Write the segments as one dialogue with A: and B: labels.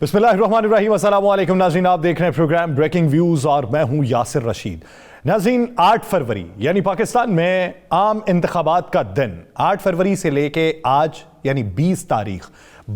A: बिस्मिल्लाहिर्रहमानिर्रहीम, अस्सलाम वालेकुम नाज़रीन, आप देख रहे हैं प्रोग्राम ब्रेकिंग व्यूज़ और मैं हूं यासिर रशीद। नाज़रीन, 8 फरवरी यानी पाकिस्तान में आम इंतखाबात का दिन 8 फरवरी से लेके आज यानी 20 तारीख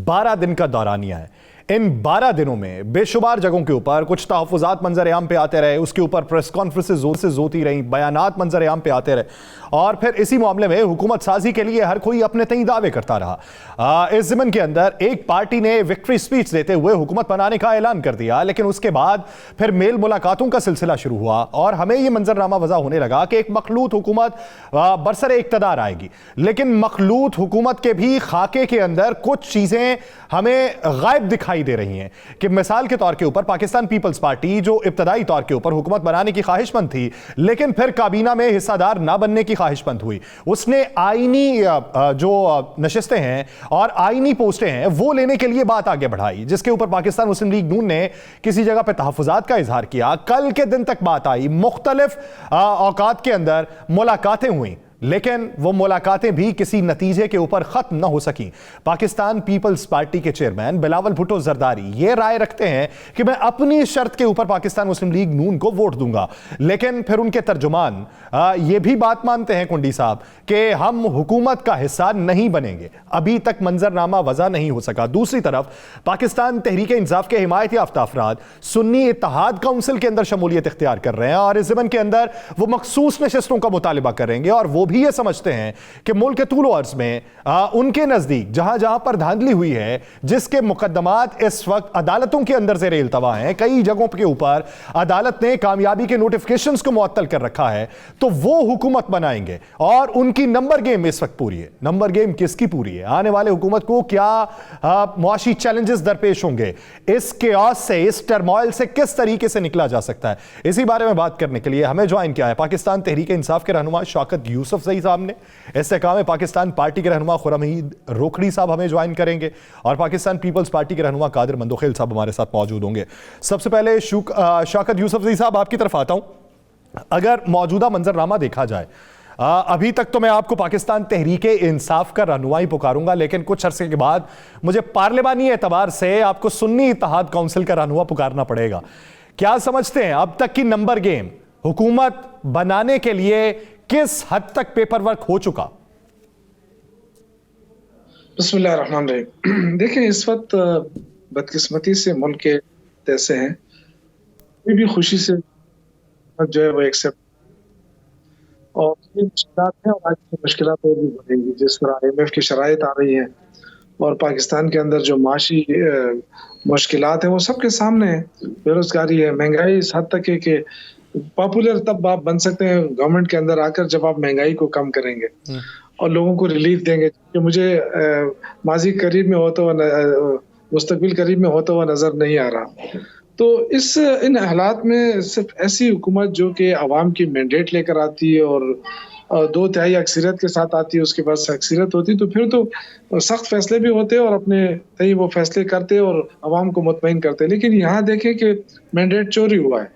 A: 12 दिन का दौरानिया है। इन 12 दिनों में बेशुमार जगहों के ऊपर कुछ तहफ़्फ़ुज़ात मंजर आम पे आते रहे, उसके ऊपर प्रेस कॉन्फ्रेंसेस होती रहीं, बयानात मंजर आम पे आते रहे और फिर इसी मामले में हुकूमत साजी के लिए हर कोई अपने तई दावे करता रहा। इस ज़मन के अंदर एक पार्टी ने विक्ट्री स्पीच देते हुए हुकूमत बनाने का ऐलान कर दिया, लेकिन उसके बाद फिर मेल मुलाकातों का सिलसिला शुरू हुआ और हमें यह मंजरनामा वज़ा होने लगा कि एक मखलूत हुकूमत बरसरे इक़्तिदार आएगी। लेकिन मखलूत हुकूमत के भी खाके के अंदर कुछ चीज़ें हमें गायब दिखाई दे रही हैं कि मिसाल के तौर के ऊपर पाकिस्तान पीपल्स पार्टी जो इब्तदाई तौर के ऊपर हुकूमत बनाने की ख्वाहिशमंद थी, लेकिन फिर काबीना में हिस्सादार ना बनने की ख्वाहिशमंद हुई, उसने आईनी जो नशिस्तें हैं और आईनी पोस्टें हैं वो लेने के लिए बात आगे बढ़ाई, जिसके ऊपर पाकिस्तान मुस्लिम लीग नून ने किसी जगह पर तहफ़्फ़ुज़ात का इजहार किया। कल के दिन तक बात आई, मुख्तलिफ औकात के अंदर मुलाकातें हुई, लेकिन वो मुलाकातें भी किसी नतीजे के ऊपर खत्म ना हो सकी। पाकिस्तान पीपल्स पार्टी के चेयरमैन बिलावल भुट्टो जरदारी ये राय रखते हैं कि मैं अपनी शर्त के ऊपर पाकिस्तान मुस्लिम लीग नून को वोट दूंगा, लेकिन फिर उनके तर्जुमान ये भी बात मानते हैं कुंडी साहब कि हम हुकूमत का हिस्सा नहीं बनेंगे। अभी तक मंजरनामा वज़ा नहीं हो सका। दूसरी तरफ पाकिस्तान तहरीक इंसाफ के हिमायत याफ्ता अफराद सुन्नी इत्तेहाद काउंसिल के अंदर शमूलियत इख्तियार कर रहे हैं और इस ज़मन के अंदर वो मखसूस नशिस्तों का मुतालिबा करेंगे और वो भी ये समझते हैं कि मुल्क के तूल अर्ज में उनके नजदीक जहां जहां पर धांधली हुई है, जिसके मुकदमात इस वक्त अदालतों के अंदर ज़ेरे इल्तवा हैं, कई जगहों के ऊपर अदालत ने कामयाबी के नोटिफिकेशंस को मुअत्तल कर रखा है, तो वो हुकूमत बनाएंगे और उनकी नंबर गेम इस वक्त पूरी है। नंबर गेम किसकी पूरी है? आने वाले हुकूमत को क्या मुआशी चैलेंजेस दरपेश होंगे? इस केओस से, इस टर्मोइल से किस तरीके से निकला जा सकता है? इसी बारे में बात करने के लिए हमें ज्वाइन किया है पाकिस्तान तहरीक इंसाफ के रहनुमा शौकत यूसुफ ज़ई साहब ने, इस्तेकाम पाकिस्तान पार्टी के रहनुमा खुर्रमीद रोखड़ी साहब हमें ज्वाइन करेंगे और पाकिस्तान पीपल्स पार्टी के रहनुमा कादिर मंदोखेल साहब हमारे साथ मौजूद होंगे। सबसे पहले शौकत यूसुफ ज़ई साहब आपकी तरफ आता हूं। अगर मौजूदा मंजरनामा देखा जाए, अभी तक तो मैं आपको पाकिस्तान तहरीक इंसाफ का रहनुमा ही पुकारूंगा, लेकिन कुछ अरसे के बाद मुझे पार्लिमानी एतबार से आपको सुन्नी इत्तेहाद काउंसिल का रहनुमा पुकारना पड़ेगा। क्या समझते हैं अब तक की नंबर गेम हुकूमत बनाने के लिए किस हद तक पेपर वर्क हो चुका?
B: बिस्मिल्लाहिर्रहमानिर्रहीम। देखिए, इस वक्त बदकिस्मती से मुल्क के ऐसे हैं, ये भी खुशी से जो है वो एक्सेप्ट और ये मुश्किलात हैं और आज की मुश्किलात और भी बढ़ेंगी। जिस तरह IMF की शराइत आ रही है और पाकिस्तान के अंदर जो माशी मुश्किलात हैं वो सबके सामने है। बेरोजगारी है, महंगाई इस हद तक है कि पॉपुलर तब आप बन सकते हैं गवर्नमेंट के अंदर आकर जब आप महंगाई को कम करेंगे और लोगों को रिलीफ देंगे। कि मुझे माजी करीब में होता हुआ, मुस्तकबिल करीब में होता हुआ नजर नहीं आ रहा। तो इन हालात में सिर्फ ऐसी हुकूमत जो कि आवाम की मैंडेट लेकर आती है और 2/3 अक्सरियत के साथ आती है, उसके पास अक्सरियत होती, तो फिर तो सख्त फैसले भी होते हैं और अपने तय वो फैसले करते और आवाम को मुतमईन करते हैं। लेकिन यहाँ देखें कि मैंडेट चोरी हुआ है।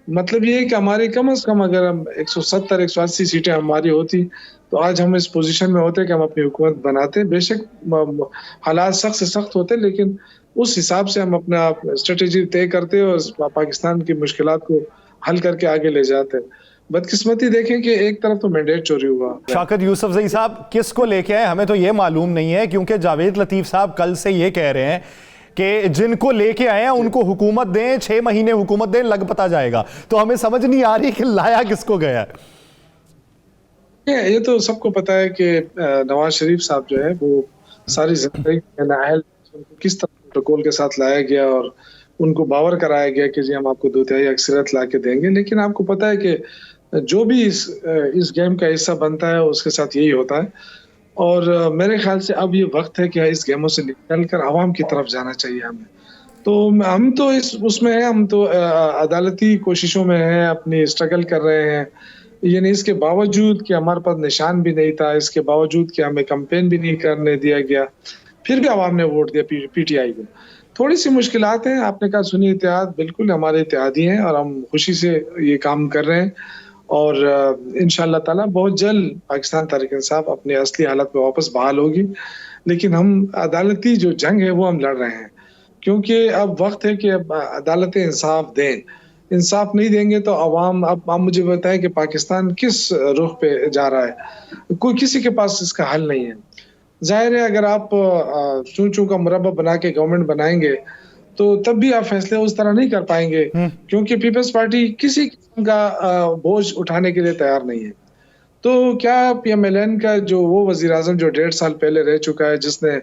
B: मतलब ये है कि हमारी कम से कम अगर हम 170-180 सीटें हमारी होती तो आज हम इस पोजीशन में होते कि हम अपनी हुकूमत बनाते। बेशक हालात सख्त से सख्त होते, लेकिन उस हिसाब से हम अपना स्ट्रेटेजी तय करते और पाकिस्तान की मुश्किलात को हल करके आगे ले जाते। बदकिस्मती देखें कि एक तरफ तो मैंडेट चोरी हुआ।
A: शौकत यूसुफ ज़ई साहब किसको लेके आए हमें तो ये मालूम नहीं है, क्योंकि जावेद लतीफ साहब कल से ये कह रहे हैं कि जिनको लेके आए हैं उनको हुकूमत दें, 6 महीने हुकूमत दें, लग पता जाएगा। तो हमें समझ नहीं आ रही कि लाया किसको गया है।
B: ये तो सबको पता है कि नवाज शरीफ साहब जो है वो सारी जिंदगी नाअहल किस तरह प्रोटोकॉल के साथ लाया गया और उनको बावर कराया गया कि जी हम आपको 2/3 अक्सरियत ला के देंगे। लेकिन आपको पता है कि जो भी इस गेम का हिस्सा बनता है उसके साथ यही होता है और मेरे ख्याल से अब ये वक्त है कि इस गेमों से निकल कर आवाम की तरफ जाना चाहिए हमें। तो हम तो उसमें हैं, हम तो अदालती कोशिशों में हैं, अपनी स्ट्रगल कर रहे हैं। यानी इसके बावजूद कि हमारे पास निशान भी नहीं था, इसके बावजूद कि हमें कैंपेन भी नहीं करने दिया गया, फिर भी आवाम ने वोट दिया PTI को। थोड़ी सी मुश्किलात हैं। आपने कहा सुन्नी इत्तेहाद, बिल्कुल हमारे इत्तेहादी हैं और हम खुशी से ये काम कर रहे हैं और इंशाअल्लाह ताला बहुत जल्द पाकिस्तान तहरीक इंसाफ अपनी असली हालत में वापस बहाल होगी। लेकिन हम अदालती जो जंग है वो हम लड़ रहे हैं, کیونکہ اب وقت ہے کہ اب عدالتیں انصاف دیں. انصاف نہیں دیں گے تو عوام، اب آپ مجھے بتائیں کہ پاکستان کس رخ پہ جا رہا ہے. کوئی کسی کے پاس اس کا حل نہیں ہے. ظاہر ہے اگر آپ چون چون کا مربع بنا کے گورنمنٹ بنائیں گے تو تب بھی آپ فیصلے اس طرح نہیں کر پائیں گے، کیونکہ پیپلز پارٹی کسی قسم کا بوجھ اٹھانے کے لیے تیار نہیں ہے. تو کیا پی ایم ایل این کا جو وہ وزیر اعظم جو 1.5 سال پہلے رہ چکا ہے، جس نے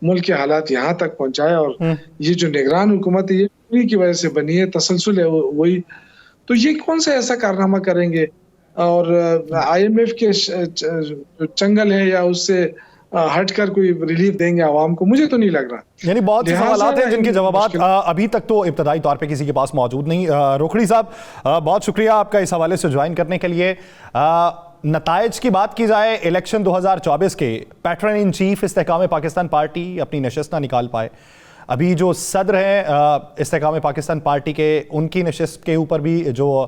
B: ملک کے حالات یہاں تک پہنچائے، اور یہ جو نگران حکومت ہے یہ انہی کی وجہ سے بنی ہے، تسلسل ہے وہی، تو یہ کون سا ایسا کارنامہ کریں گے؟ اور آئی ایم ایف کے چنگل ہے یا اس سے ہٹ کر کوئی ریلیف دیں گے عوام کو؟ مجھے تو نہیں لگ رہا.
A: یعنی بہت سے سوالات ہیں جن کے جوابات ابھی تک تو ابتدائی طور پہ کسی کے پاس موجود نہیں. روکھڑی صاحب بہت شکریہ آپ کا اس حوالے سے جوائن کرنے کے لیے. نتائج کی بات کی جائے الیکشن 2024 کے، پیٹرن ان چیف استحکام پاکستان پارٹی اپنی نشست نہ نکال پائے. ابھی جو صدر ہیں استحکام پاکستان پارٹی کے، ان کی نشست کے اوپر بھی جو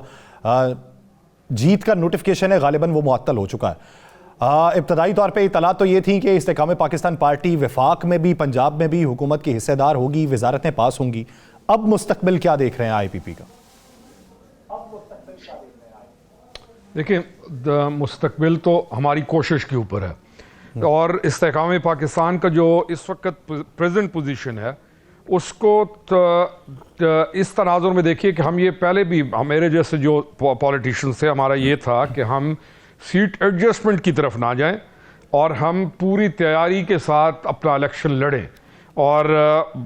A: جیت کا نوٹیفیکیشن ہے غالباً وہ معطل ہو چکا ہے. ابتدائی طور پہ اطلاع تو یہ تھی کہ استحکام پاکستان پارٹی وفاق میں بھی پنجاب میں بھی حکومت کی حصے دار ہوگی، وزارتیں پاس ہوں گی. اب مستقبل کیا دیکھ رہے ہیں آئی پی پی کا؟
C: دیکھیں، مستقبل تو ہماری کوشش کے اوپر ہے، اور استحکام پاکستان کا جو اس وقت پریزنٹ پوزیشن ہے اس کو اس تناظر میں دیکھیے کہ ہم یہ پہلے بھی، میرے جیسے جو پولیٹیشین سے ہمارا یہ تھا کہ ہم سیٹ ایڈجسٹمنٹ کی طرف نہ جائیں اور ہم پوری تیاری کے ساتھ اپنا الیکشن لڑیں، اور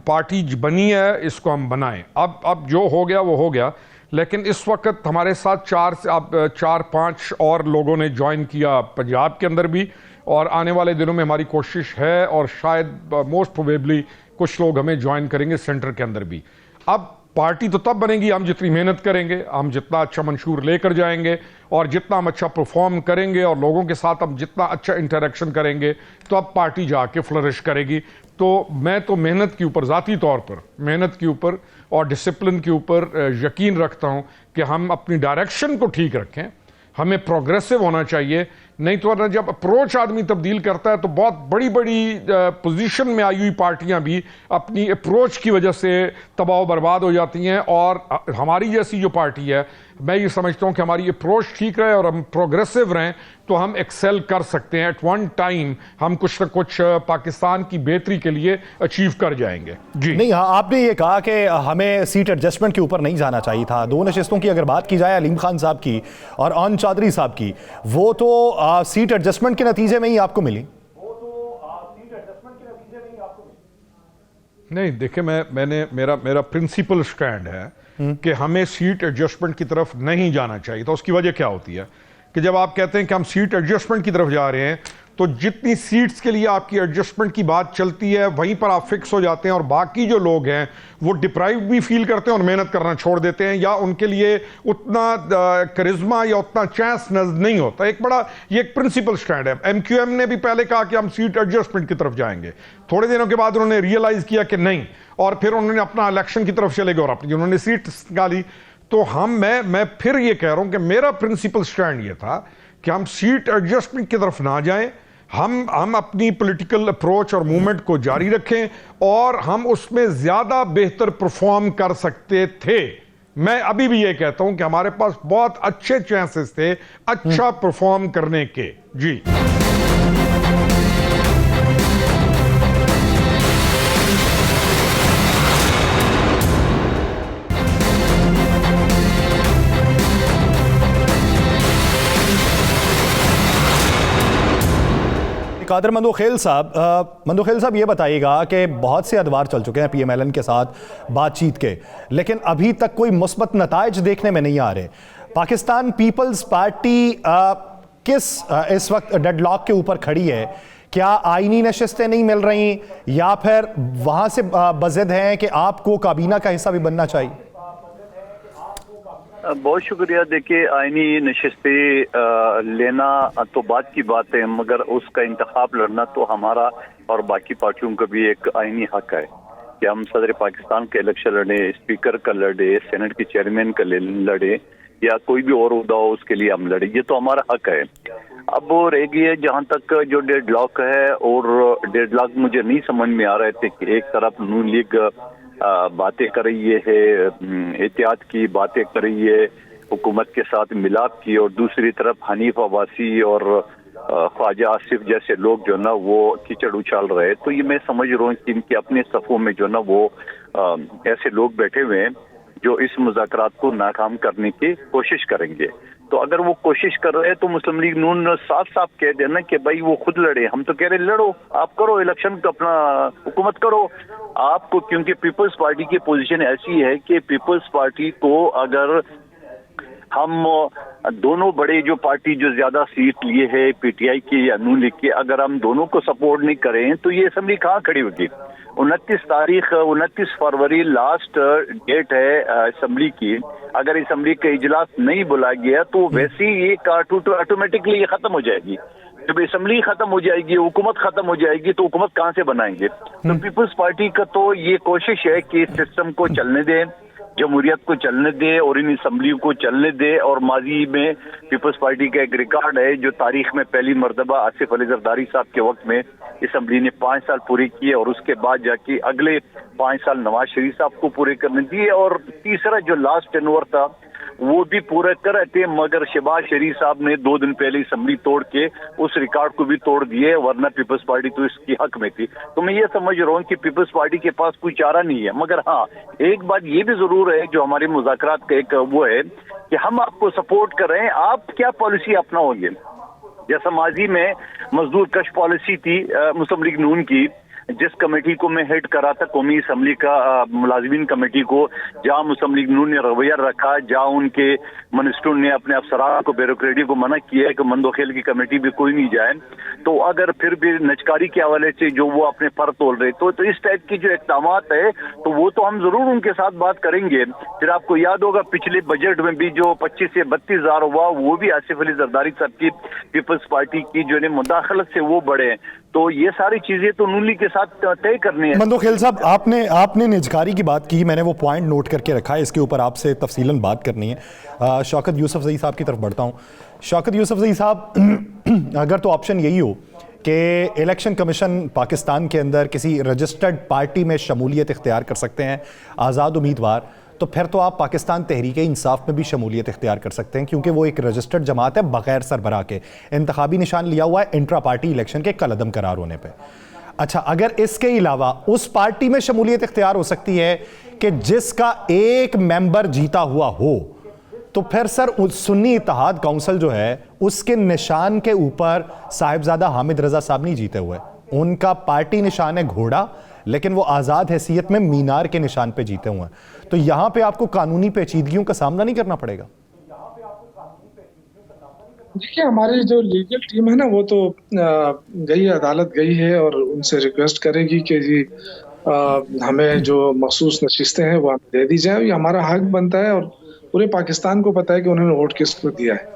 C: پارٹی بنی ہے اس کو ہم بنائیں. اب جو ہو گیا وہ ہو گیا، لیکن اس وقت ہمارے ساتھ 4-5 اور لوگوں نے جوائن کیا پنجاب کے اندر بھی، اور آنے والے دنوں میں ہماری کوشش ہے اور شاید موسٹ پروبیبلی کچھ لوگ ہمیں جوائن کریں گے سینٹر کے اندر بھی. اب پارٹی تو تب بنے گی ہم جتنی محنت کریں گے، ہم جتنا اچھا منشور لے کر جائیں گے، اور جتنا ہم اچھا پرفارم کریں گے، اور لوگوں کے ساتھ ہم جتنا اچھا انٹریکشن کریں گے تو اب پارٹی جا کے فلرش کرے گی. تو میں تو محنت کے اوپر، ذاتی طور پر محنت کے اوپر اور ڈسپلن کے اوپر یقین رکھتا ہوں کہ ہم اپنی ڈائریکشن کو ٹھیک رکھیں. ہمیں پروگریسو ہونا چاہیے، نہیں تو جب اپروچ آدمی تبدیل کرتا ہے تو بہت بڑی بڑی پوزیشن میں آئی ہوئی پارٹیاں بھی اپنی اپروچ کی وجہ سے تباہ و برباد ہو جاتی ہیں. اور ہماری جیسی جو پارٹی ہے، میں یہ سمجھتا ہوں کہ ہماری اپروچ ٹھیک رہے اور ہم پروگریسو رہیں تو ہم ایکسل کر سکتے ہیں. ایٹ ون ٹائم ہم کچھ نہ کچھ پاکستان کی بہتری کے لیے اچیو کر جائیں گے. جی
A: نہیں، ہاں آپ نے یہ کہا کہ ہمیں سیٹ ایڈجسٹمنٹ کے اوپر نہیں جانا چاہیے تھا. 2 نشستوں کی اگر بات کی جائے، علیم خان صاحب کی اور آن چودھری صاحب کی، وہ تو سیٹ ایڈجسٹمنٹ کے نتیجے میں ہی آپ کو ملی.
C: نہیں، دیکھیں میرا پرنسپل سٹینڈ ہے کہ ہمیں سیٹ ایڈجسٹمنٹ کی طرف نہیں جانا چاہیے. تو اس کی وجہ کیا ہوتی ہے کہ جب آپ کہتے ہیں کہ ہم سیٹ ایڈجسٹمنٹ کی طرف جا رہے ہیں تو جتنی سیٹس کے لیے آپ کی ایڈجسٹمنٹ کی بات چلتی ہے وہیں پر آپ فکس ہو جاتے ہیں، اور باقی جو لوگ ہیں وہ ڈپرائیو بھی فیل کرتے ہیں اور محنت کرنا چھوڑ دیتے ہیں، یا ان کے لیے اتنا کرزما یا اتنا چانس نہیں ہوتا. یہ ایک پرنسپل سٹینڈ ہے. ایم کیو ایم نے بھی پہلے کہا کہ ہم سیٹ ایڈجسٹمنٹ کی طرف جائیں گے، تھوڑے دنوں کے بعد انہوں نے ریئلائز کیا کہ نہیں، اور پھر انہوں نے اپنا الیکشن کی طرف چلے گئے اور اپنی انہوں نے سیٹ نکالی. تو میں پھر یہ کہہ رہا ہوں کہ میرا پرنسپل سٹینڈ یہ تھا کہ ہم سیٹ ایڈجسٹمنٹ کی طرف نہ جائیں، ہم اپنی پولیٹیکل اپروچ اور موومنٹ کو جاری رکھیں، اور ہم اس میں زیادہ بہتر پرفارم کر سکتے تھے. میں ابھی بھی یہ کہتا ہوں کہ ہمارے پاس بہت اچھے چانسز تھے اچھا پرفارم کرنے کے. جی
A: قادر مندوخیل صاحب یہ بتائیے گا کہ بہت سے ادوار چل چکے ہیں پی ایم ایل این کے ساتھ بات چیت کے، لیکن ابھی تک کوئی مثبت نتائج دیکھنے میں نہیں آ رہے. پاکستان پیپلز پارٹی کس اس وقت ڈیڈ لاک کے اوپر کھڑی ہے؟ کیا آئینی نشستیں نہیں مل رہی، یا پھر وہاں سے بضد ہیں کہ آپ کو کابینہ کا حصہ بھی بننا چاہیے؟
D: بہت شکریہ. دیکھیے، آئینی نشستیں لینا تو بات کی بات ہے، مگر اس کا انتخاب لڑنا تو ہمارا اور باقی پارٹیوں کا بھی ایک آئینی حق ہے کہ ہم صدر پاکستان کا الیکشن لڑیں، اسپیکر کا لڑے، سینٹ کے چیئرمین کا لڑے، یا کوئی بھی اور عہدہ ہو اس کے لیے ہم لڑیں. یہ تو ہمارا حق ہے. اب وہ رہ گئی ہے جہاں تک جو ڈیڈ لاک ہے، اور ڈیڈ لاک مجھے نہیں سمجھ میں آ رہے تھے کہ ایک طرف نون لیگ باتیں کر رہی ہے، احتیاط کی باتیں کر رہی ہے، حکومت کے ساتھ ملاپ کی، اور دوسری طرف حنیف عباسی اور خواجہ آصف جیسے لوگ جو نا وہ کیچڑ اچھال رہے. تو یہ میں سمجھ رہا ہوں کہ ان کے اپنے صفوں میں جو نا وہ ایسے لوگ بیٹھے ہوئے ہیں جو اس مذاکرات کو ناکام کرنے کی کوشش کریں گے. تو اگر وہ کوشش کر رہے ہیں تو مسلم لیگ نون صاف صاف کہہ دینا کہ بھائی وہ خود لڑے. ہم تو کہہ رہے لڑو، آپ کرو الیکشن کا، اپنا حکومت کرو آپ کو، کیونکہ پیپلز پارٹی کی پوزیشن ایسی ہے کہ پیپلز پارٹی کو اگر ہم دونوں بڑے جو پارٹی جو زیادہ سیٹ لیے ہے پی ٹی آئی کی یا نون لیگ کی، اگر ہم دونوں کو سپورٹ نہیں کریں تو یہ اسمبلی کہاں کھڑی ہوگی؟ 29 فروری لاسٹ ڈیٹ ہے اسمبلی کی. اگر اسمبلی کا اجلاس نہیں بلایا گیا تو ویسے ہی یہ آٹومیٹکلی یہ ختم ہو جائے گی. جب اسمبلی ختم ہو جائے گی، حکومت ختم ہو جائے گی، تو حکومت کہاں سے بنائیں گے؟ تو پیپلز پارٹی کا تو یہ کوشش ہے کہ اس سسٹم کو چلنے دیں، جمہوریت کو چلنے دے اور ان اسمبلیوں کو چلنے دے. اور ماضی میں پیپلز پارٹی کا ایک ریکارڈ ہے جو تاریخ میں پہلی مرتبہ آصف علی زرداری صاحب کے وقت میں اسمبلی نے 5 سال پورے کیے، اور اس کے بعد جا کے اگلے 5 سال نواز شریف صاحب کو پورے کرنے دیے، اور تیسرا جو لاسٹ ٹینور تھا وہ بھی پورے کر رہے تھے، مگر شہباز شریف صاحب نے 2 دن پہلے اسمبلی توڑ کے اس ریکارڈ کو بھی توڑ دیے، ورنہ پیپلز پارٹی تو اس کی حق میں تھی. تو میں یہ سمجھ رہا ہوں کہ پیپلز پارٹی کے پاس کوئی چارہ نہیں ہے. مگر ہاں ایک بات یہ بھی ضرور ہے جو ہمارے مذاکرات کا ایک وہ ہے کہ ہم آپ کو سپورٹ کر رہے ہیں، آپ کیا پالیسی اپناؤ گے؟ جیسا ماضی میں مزدور کش پالیسی تھی مسلم لیگ نون کی، جس کمیٹی کو میں ہیڈ کرا تھا قومی اسمبلی کا ملازمین کمیٹی کو، جہاں مسلم لیگ نون نے رویہ رکھا، جہاں ان کے منسٹروں نے اپنے افسران کو بیوروکریٹی کو منع کیا ہے کہ مند و خیل کی کمیٹی بھی کوئی نہیں جائے. تو اگر پھر بھی نجکاری کے حوالے سے جو وہ اپنے پر تول رہے تو اس ٹائپ کی جو اقدامات ہے تو وہ تو ہم ضرور ان کے ساتھ بات کریں گے. پھر آپ کو یاد ہوگا پچھلے بجٹ میں بھی جو 25 سے 32 ہزار ہوا وہ بھی آصف علی زرداری صاحب کی پیپلز پارٹی کی جو ہے مداخلت سے وہ بڑھے. تو یہ ساری چیزیں تو نون لیگ کے ساتھ طے کرنی ہے.
A: مندو خیل صاحب، آپ نے نجکاری کی بات کی، میں نے وہ پوائنٹ نوٹ کر کے رکھا ہے، اس کے اوپر آپ سے تفصیلاً بات کرنی ہے. شوکت یوسف زئی صاحب کی طرف بڑھتا ہوں. شوکت یوسف زئی صاحب، اگر تو آپشن یہی ہو کہ الیکشن کمیشن پاکستان کے اندر کسی رجسٹرڈ پارٹی میں شمولیت اختیار کر سکتے ہیں آزاد امیدوار، تو پھر تو آپ پاکستان تحریک انصاف میں بھی شمولیت اختیار کر سکتے ہیں، کیونکہ وہ ایک رجسٹرڈ جماعت ہے بغیر سربراہ کے، انتخابی نشان لیا ہوا ہے انٹرا پارٹی الیکشن کے کل عدم قرار ہونے پہ. اچھا، اگر اس کے علاوہ اس پارٹی میں شمولیت اختیار ہو سکتی ہے کہ جس کا ایک ممبر جیتا ہوا ہو، تو پھر سر سنی اتحاد کونسل جو ہے اس کے نشان کے اوپر صاحبزادہ حامد رضا صاحب نہیں جیتے ہوئے، ان کا پارٹی نشان ہے گھوڑا، لیکن وہ آزاد حیثیت میں مینار کے نشان پہ جیتے ہوئے ہیں. تو یہاں پہ آپ کو قانونی پیچیدگیوں کا سامنا نہیں کرنا پڑے گا؟
B: دیکھیے، ہماری جو لیگل ٹیم ہے نا وہ تو گئی عدالت گئی ہے اور ان سے ریکویسٹ کرے گی کہ جی ہمیں جو مخصوص نشستیں ہیں وہ ہمیں دے دی جائے. یہ ہمارا حق بنتا ہے اور پورے پاکستان کو پتا ہے کہ انہوں نے ووٹ کس کو دیا ہے.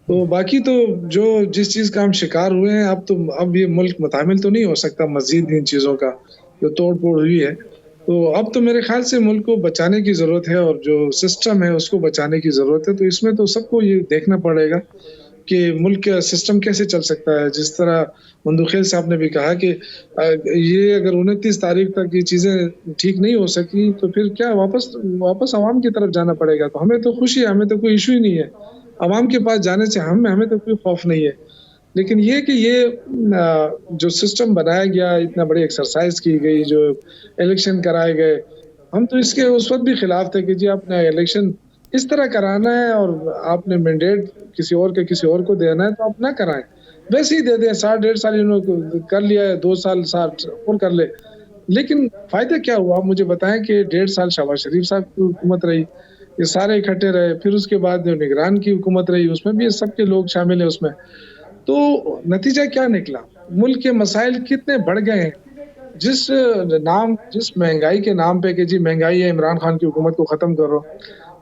B: تو باقی تو جو جس چیز کا ہم شکار ہوئے ہیں اب یہ ملک متحمل تو نہیں ہو سکتا مزید ان چیزوں کا جو توڑ پھوڑ ہوئی ہے. تو اب تو میرے خیال سے ملک کو بچانے کی ضرورت ہے اور جو سسٹم ہے اس کو بچانے کی ضرورت ہے. تو اس میں تو سب کو یہ دیکھنا پڑے گا کہ ملک کا سسٹم کیسے چل سکتا ہے. جس طرح مندوخیل صاحب نے بھی کہا کہ یہ اگر 29 تاریخ تک یہ چیزیں ٹھیک نہیں ہو سکی تو پھر کیا واپس عوام کی طرف جانا پڑے گا. تو ہمیں تو خوشی ہے، ہمیں تو کوئی ایشو ہی نہیں ہے عوام کے پاس جانے سے، ہمیں تو کوئی خوف نہیں ہے. لیکن یہ کہ یہ جو سسٹم بنایا گیا، اتنا بڑی ایکسرسائز کی گئی، جو الیکشن کرائے گئے، ہم تو اس کے اس وقت بھی خلاف تھے کہ جی آپ نے الیکشن اس طرح کرانا ہے اور آپ نے مینڈیٹ کسی اور کو دینا ہے تو آپ نہ کرائیں، ویسے ہی دے دیں. 1.5 سال انہوں نے کر لیا ہے، 2 سال اور کر لے. لیکن فائدہ کیا ہوا؟ مجھے بتائیں کہ 1.5 سال شہباز شریف صاحب کی حکومت رہی، یہ سارے اکٹھے رہے، پھر اس کے بعد جو نگران کی حکومت رہی اس میں بھی سب کے لوگ شامل ہیں اس میں. تو نتیجہ کیا نکلا؟ ملک کے مسائل کتنے بڑھ گئے ہیں. جس مہنگائی کے نام پہ کہ جی مہنگائی ہے، عمران خان کی حکومت کو ختم کرو،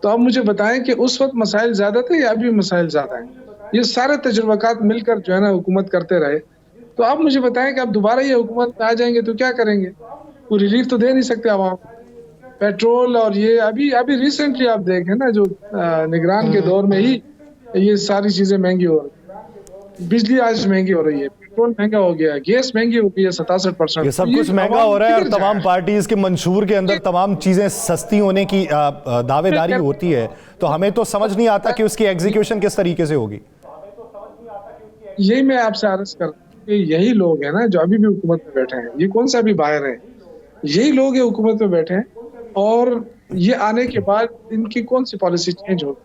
B: تو آپ مجھے بتائیں کہ اس وقت مسائل زیادہ تھے یا ابھی مسائل زیادہ ہیں؟ یہ سارے تجربات مل کر جو ہے نا حکومت کرتے رہے. تو آپ مجھے بتائیں کہ آپ دوبارہ یہ حکومت میں آ جائیں گے تو کیا کریں گے؟ کوئی ریلیف تو دے نہیں سکتے عوام. پیٹرول اور یہ ابھی ریسنٹلی آپ دیکھیں نا جو نگران کے دور میں ہی یہ ساری چیزیں مہنگی ہو رہی. बिजली आज महंगी हो रही है, पेट्रोल महंगा हो गया है, गैस महंगी हो गई है 67%।
A: ये सब कुछ महंगा हो रहा है और तमाम पार्टीज के मंशूर के अंदर तमाम चीजें सस्ती होने की दावेदारी होती है, तो हमें तो समझ नहीं आता कि उसकी एग्जीक्यूशन किस तरीके से होगी।
B: यही मैं आपसे अर्ज कर रहा हूं कि यही लोग हैं ना जो अभी भी हुकूमत में बैठे हैं, ये कौन सा भी बाहर है, यही लोग ये हुकूमत में बैठे हैं, और ये आने के बाद इनकी कौन सी पॉलिसी चेंज होगी,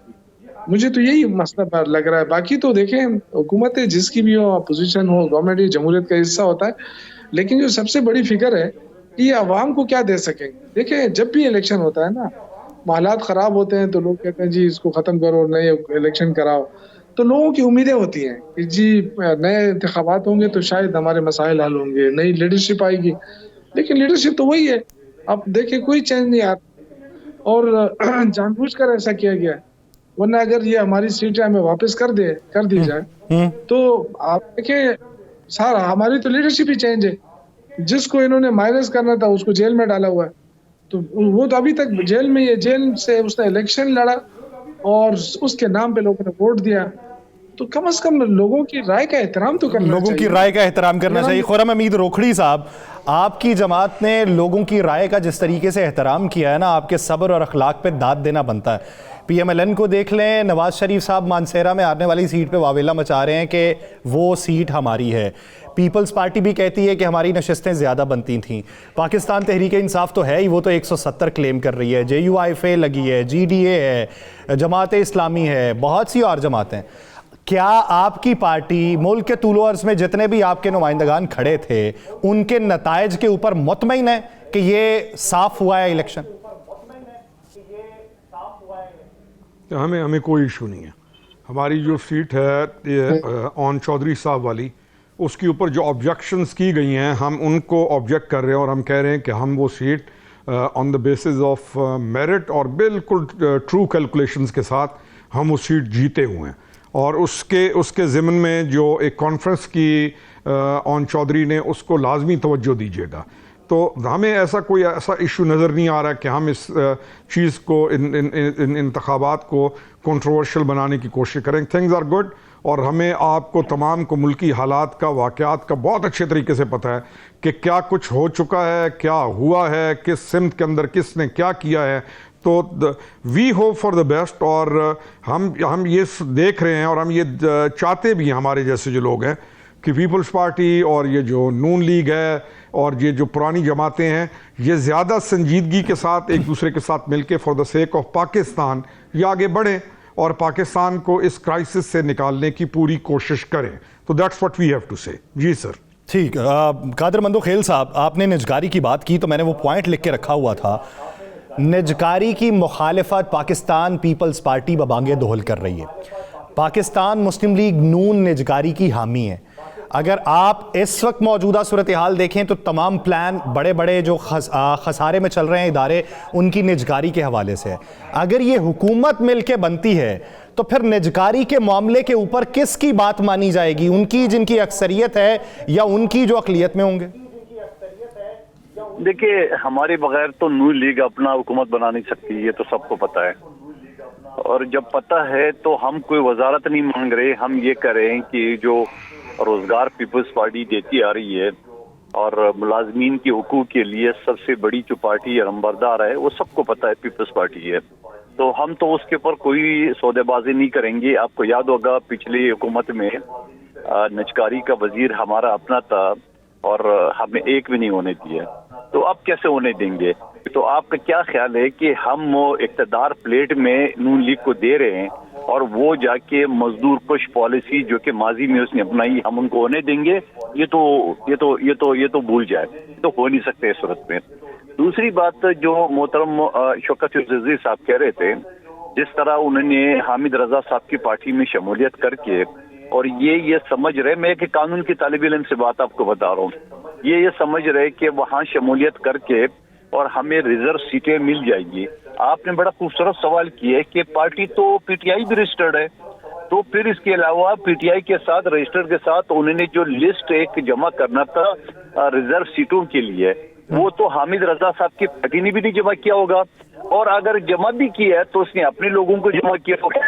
B: मुझे तो यही मसला लग रहा है। बाकी तो देखें, हुकूमत जिसकी भी हो, अपोजिशन हो, गवर्नमेंट ये जमहूरियत का हिस्सा होता है, लेकिन जो सबसे बड़ी फिक्र है कि ये अवाम को क्या दे सकेंगे। देखें, जब भी इलेक्शन होता है ना, हालात खराब होते हैं तो लोग कहते हैं जी इसको खत्म करो, नए इलेक्शन कराओ, तो लोगों की उम्मीदें होती हैं कि जी नए इंतखाबात होंगे तो शायद हमारे मसाइल हल होंगे, नई लीडरशिप आएगी, लेकिन लीडरशिप तो वही है। अब देखिए कोई चेंज नहीं आता और जानबूझकर ऐसा किया गया है, वरना अगर ये हमारी सीटें हमें वापस कर दी जाए तो आप देखें सारा हमारी तो लीडरशिप ही चेंज है। जिसको इन्होंने माइनस करना था उसको जेल में डाला हुआ है, तो वो तो अभी तक जेल में, ये जेल से उसने इलेक्शन लड़ा और उसके नाम पे लोगों ने वोट दिया, तो कम से कम लोगों की राय का एहतराम तो करना चाहिए।
A: लोगों की राय का एहतराम करना चाहिए। खुर्रम हमीद रोखड़ी साहब, आपकी जमात ने लोगों की राय का जिस तरीके से एहतराम किया है ना, आपके सब्र और अखलाक पे दाद देना बनता है। PMLN को देख लें, नवाज शरीफ साहब मानसेरा में आने वाली सीट पे वावेला मचा रहे हैं कि वो सीट हमारी है। पीपल्स पार्टी भी कहती है कि हमारी नशिस्तें ज़्यादा बनती थीं। पाकिस्तान तहरीक इंसाफ तो है ही, वो तो 170 क्लेम कर रही है। JUIFA लगी है, GDA है, जमात इस्लामी है, बहुत सी और जमातें। क्या आपकी पार्टी मुल्क के तूलो अर्ज़ में जितने भी आपके नुमाइंदगान खड़े थे उनके नताइज के ऊपर मुतमईन है कि ये साफ हुआ है इलेक्शन?
C: हमें कोई इशू नहीं है। हमारी जो सीट है ऑन चौधरी साहब वाली, उसके ऊपर जो ऑब्जेक्शंस की गई हैं हम उनको ऑब्जेक्ट कर रहे हैं और हम कह रहे हैं कि हम वो seat on the basis of merit और बिल्कुल ट्रू कैलकुलेशंस के साथ हम वो सीट जीते हुए हैं। और उसके ज़िम्न में जो एक कॉन्फ्रेंस की ऑन चौधरी ने, उसको लाजमी तवज्जो दीजिएगा। तो हमें ऐसा इशू नज़र नहीं आ रहा कि हम इस चीज़ को इन इंतखाबात को कंट्रोवर्शियल बनाने की कोशिश करें। थिंग्स आर गुड, और हमें आपको तमाम को मुल्की हालात का, वाक़यात का बहुत अच्छे तरीके से पता है कि क्या कुछ हो चुका है, क्या हुआ है, किस सिमत के अंदर किसने क्या किया है। तो we hope for the best, और हम ये देख रहे हैं और हम ये चाहते भी हैं, हमारे जैसे जो लोग हैं, कि पीपल्स पार्टी और ये जो नून लीग है और ये जो पुरानी जमातें हैं, ये ज़्यादा संजीदगी के साथ एक दूसरे के साथ मिलके for the sake of Pakistan ये आगे बढ़ें और पाकिस्तान को इस क्राइसिस से निकालने की पूरी कोशिश करें। तो that's what we have to say. जी सर।
A: ठीक। कादर मंदो खेल साहब, आपने निजकारी की बात की तो मैंने वो पॉइंट लिख के रखा हुआ था। निजकारी की मुखालिफत पाकिस्तान पीपल्स पार्टी बबांगे दोहल कर रही है। पाकिस्तान मुस्लिम लीग नून निजकारी की हामी है। अगर आप इस वक्त मौजूदा सूरत हाल देखें तो तमाम प्लान बड़े बड़े जो खसारे में चल रहे हैं इदारे, उनकी निजकारी के हवाले से। अगर ये हुकूमत मिल के बनती है तो फिर निजकारी के मामले के ऊपर किसकी बात मानी जाएगी? उनकी जिनकी अक्सरियत है या उनकी जो अकलियत में होंगे?
D: देखिए, हमारे बगैर तो नून लीग अपना हुकूमत बना नहीं सकती, ये तो सबको पता है। और जब पता है तो हम कोई वजारत नहीं मांग रहे, हम ये कह रहे हैं कि जो रोजगार पीपल्स पार्टी देती आ रही है और मुलाजमीन की हुकूक के लिए सबसे बड़ी जो पार्टी नंबरदार है, वो सबको पता है पीपल्स पार्टी है। तो हम तो उसके ऊपर कोई सौदेबाजी नहीं करेंगे। आपको याद होगा पिछली हुकूमत में निजकारी का वजीर हमारा अपना था और हमें एक भी नहीं होने दिया, तो अब कैसे होने देंगे? तो आपका क्या ख्याल है कि हम इक़्तिदार प्लेट में नून लीग को दे रहे हैं और वो जाके मजदूर कुश पॉलिसी जो कि माजी में उसने अपनाई, हम उनको होने देंगे? ये तो भूल जाए, तो हो नहीं सकते इस सूरत में। दूसरी बात जो मोहतरम शौकत अज़ीज़ साहब कह रहे थे, जिस तरह उन्होंने हामिद रजा साहब की पार्टी में शमूलियत करके और ये समझ रहे, मैं कि कानून की तालिब इल्म से बात आपको बता रहा हूँ, ये समझ रहे कि वहाँ शमूलियत करके और हमें रिजर्व सीटें मिल जाएगी। आपने बड़ा खूबसूरत सवाल किया है कि पार्टी तो PTI भी रजिस्टर्ड है, तो फिर इसके अलावा PTI के साथ रजिस्टर्ड के साथ उन्होंने जो लिस्ट एक जमा करना था रिजर्व सीटों के लिए, वो तो हामिद रजा साहब की पार्टी ने भी नहीं जमा किया होगा, और अगर जमा भी किया है तो उसने अपने लोगों को जमा किया होगा।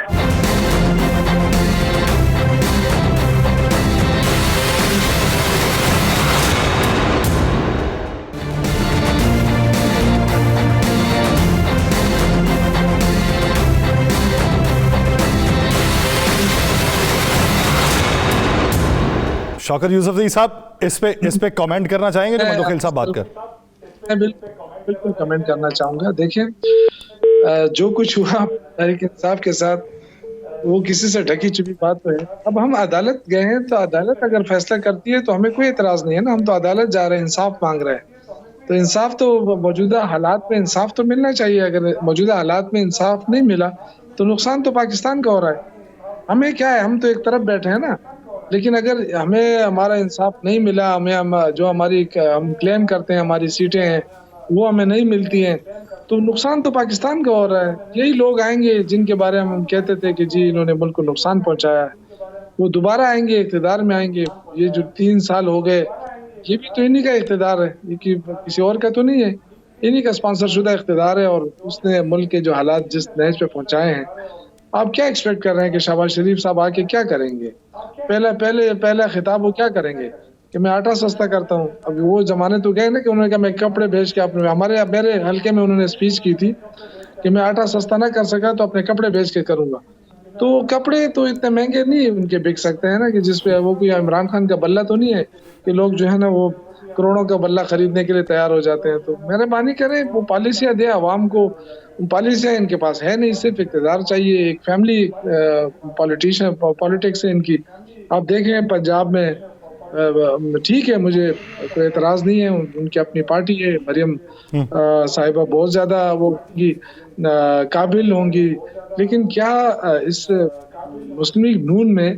A: शौकत यूसुफजई साहब इस पे कमेंट करना चाहेंगे जो मंदो खिल साहब बात कर?
B: मैं बिल्कुल कमेंट करना चाहूंगा। देखिए जो कुछ हुआ तहरीक इंसाफ के साथ वो किसी से ढकी छुपी बात तो है। अब हम अदालत गए हैं तो अदालत अगर फैसला करती है तो हमें कोई एतराज नहीं है ना, हम तो अदालत जा रहे हैं, इंसाफ मांग रहे हैं। तो इंसाफ तो मौजूदा हालात में इंसाफ तो मिलना चाहिए। अगर मौजूदा हालात में इंसाफ नहीं मिला तो नुकसान तो पाकिस्तान का हो रहा है। हमें क्या है, हम तो एक तरफ बैठे हैं ना। लेकिन अगर हमें हमारा इंसाफ नहीं मिला, हमें जो हम क्लेम करते हैं हमारी सीटें हैं वो हमें नहीं मिलती हैं, तो नुकसान तो पाकिस्तान का हो रहा है। यही लोग आएंगे जिनके बारे में हम कहते थे कि जी इन्होंने मुल्क को नुकसान पहुंचाया है, वो दोबारा आएंगे, इक़्तिदार में आएंगे। ये जो 3 साल हो गए ये भी तो इन्हीं का इक़्तिदार है, ये किसी और का तो नहीं है, इन्हीं का स्पॉन्सर शुदा इक़्तिदार है। और उसने मुल्क के जो हालात जिस नहज पे पहुंचाए हैं, आप क्या एक्सपेक्ट कर रहे हैं कि शहबाज शरीफ साहब आके क्या करेंगे? पहला खिताब वो क्या करेंगे कि मैं आटा सस्ता करता हूँ। अब वो जमाने तो गए ना कि उन्होंने कहा मैं कपड़े भेज के अपने मेरे हल्के में उन्होंने स्पीच की थी कि मैं आटा सस्ता ना कर सका तो अपने कपड़े भेज के करूंगा। तो कपड़े तो इतने महंगे नहीं उनके बिक सकते हैं ना कि जिसपे वो कोई इमरान खान का बल्ला तो नहीं है कि लोग जो है ना वो करोड़ों का बल्ला खरीदने के लिए तैयार हो जाते हैं। तो मेहरबानी करें, वो पॉलिसियाँ दे आवाम को। पॉलिसियाँ इनके पास है नहीं, सिर्फ इक़्तिदार चाहिए। एक फैमिली पॉलिटिक्स है इनकी। आप देखें पंजाब में ठीक है, मुझे कोई एतराज नहीं है, उनकी अपनी पार्टी है, मरियम साहिबा बहुत ज्यादा वो काबिल होंगी। लेकिन क्या इस मुस्लिम लीग नून में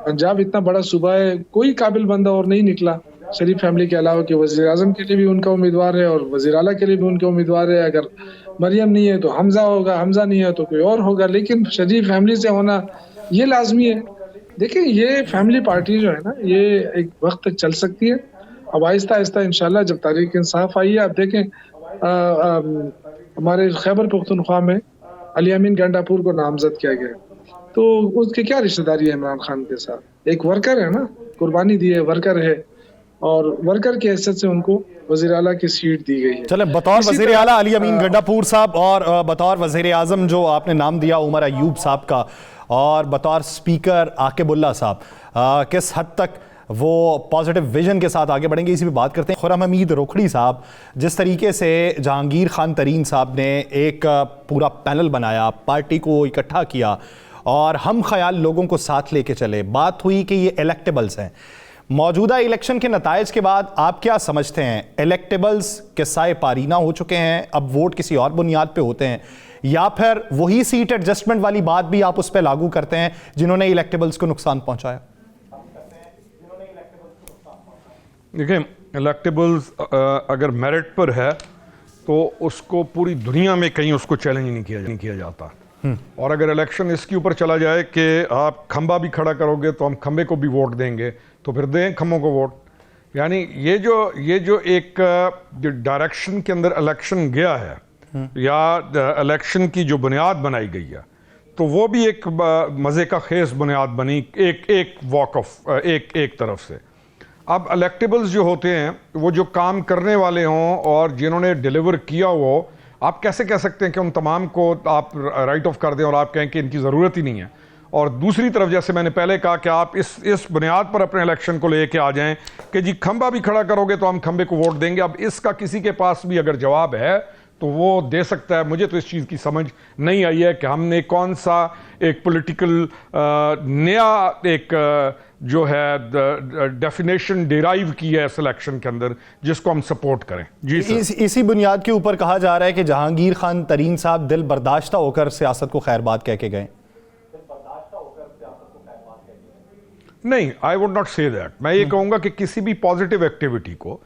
B: पंजाब इतना बड़ा सूबा है, कोई काबिल बंदा और नहीं निकला शरीफ फैमिली के अलावा कि वज़ीर आज़म के लिए भी उनका उम्मीदवार है और वज़ीर आला के लिए भी उनका उम्मीदवार है। अगर मरियम नहीं है तो हमजा होगा, हमजा नहीं है तो कोई और होगा, लेकिन शरीफ फैमिली से होना ये लाजमी है। देखिए ये फैमिली पार्टी जो है ना, ये एक वक्त तक चल सकती है। अब आहिस्ता आहिस्ता इंशाल्लाह जब तहरीक इंसाफ आई है, आप देखें हमारे खैबर पख्तूनख्वा में अली अमीन गंडापुर को नामजद किया गया, तो उसकी क्या रिश्तेदारी है इमरान खान के साथ? एक वर्कर है ना, कुर्बानी दी है, वर्कर है, और वर्कर की हैसियत से उनको वज़ीर आला की सीट दी गई है।
A: चले, बतौर वज़ीर आला अली अमीन गंडापुर साहब और बतौर वज़ीर आज़म जो आपने नाम दिया उमर अयूब साहब का, और बतौर स्पीकर आकिबुल्ला साहब, किस हद तक वो पॉजिटिव विजन के साथ आगे बढ़ेंगे, इसी पे बात करते हैं। खुर्रम हमीद रोखड़ी साहब, जिस तरीके से जहांगीर खान तरीन साहब ने एक पूरा पैनल बनाया, पार्टी को इकट्ठा किया और हम ख्याल लोगों को साथ लेके चले, बात हुई कि ये इलेक्टेबल्स हैं। मौजूदा इलेक्शन के नताइज के बाद आप क्या समझते हैं, इलेक्टेबल्स किस्सा पारीना हो चुके हैं, अब वोट किसी और बुनियाद पे होते हैं, या फिर वही सीट एडजस्टमेंट वाली बात भी आप उस पर लागू करते हैं जिन्होंने इलेक्टेबल्स को नुकसान पहुंचाया?
C: देखिए, इलेक्टेबल्स अगर मेरिट पर है तो उसको पूरी दुनिया में कहीं उसको चैलेंज नहीं किया जाता। और अगर इलेक्शन इसके ऊपर चला जाए कि आप खंबा भी खड़ा करोगे तो हम खंबे को भी वोट देंगे, तो फिर दें खंबों को वोट। यानी ये जो एक डायरेक्शन के अंदर इलेक्शन गया है या इलेक्शन की जो बुनियाद बनाई गई है, तो वो भी एक मज़े का खेस बुनियाद बनी एक वॉक ऑफ एक तरफ से। अब इलेक्टेबल्स जो होते हैं वो जो काम करने वाले हों और जिन्होंने डिलीवर किया हो, आप कैसे कह सकते हैं कि उन तमाम को आप राइट ऑफ कर दें और आप कहें कि इनकी ज़रूरत ही नहीं है? और दूसरी तरफ जैसे मैंने पहले कहा कि आप इस बुनियाद पर अपने इलेक्शन को लेके आ जाएं कि जी खंबा भी खड़ा करोगे तो हम खंबे को वोट देंगे। अब इसका किसी के पास भी अगर जवाब है तो वो दे सकता है। मुझे तो इस चीज़ की समझ नहीं आई है कि हमने कौन सा एक पॉलिटिकल नया एक जो है डेफिनेशन डिराइव की है इस इलेक्शन के अंदर जिसको हम सपोर्ट करें। जी सर।
A: इसी बुनियाद के ऊपर कहा जा रहा है कि जहांगीर खान तरीन साहब दिल बर्दाश्ता होकर सियासत को खैरबाद कह के गए।
C: नहीं, I would not say that. मैं ये कहूंगा कि किसी भी पॉजिटिव एक्टिविटी को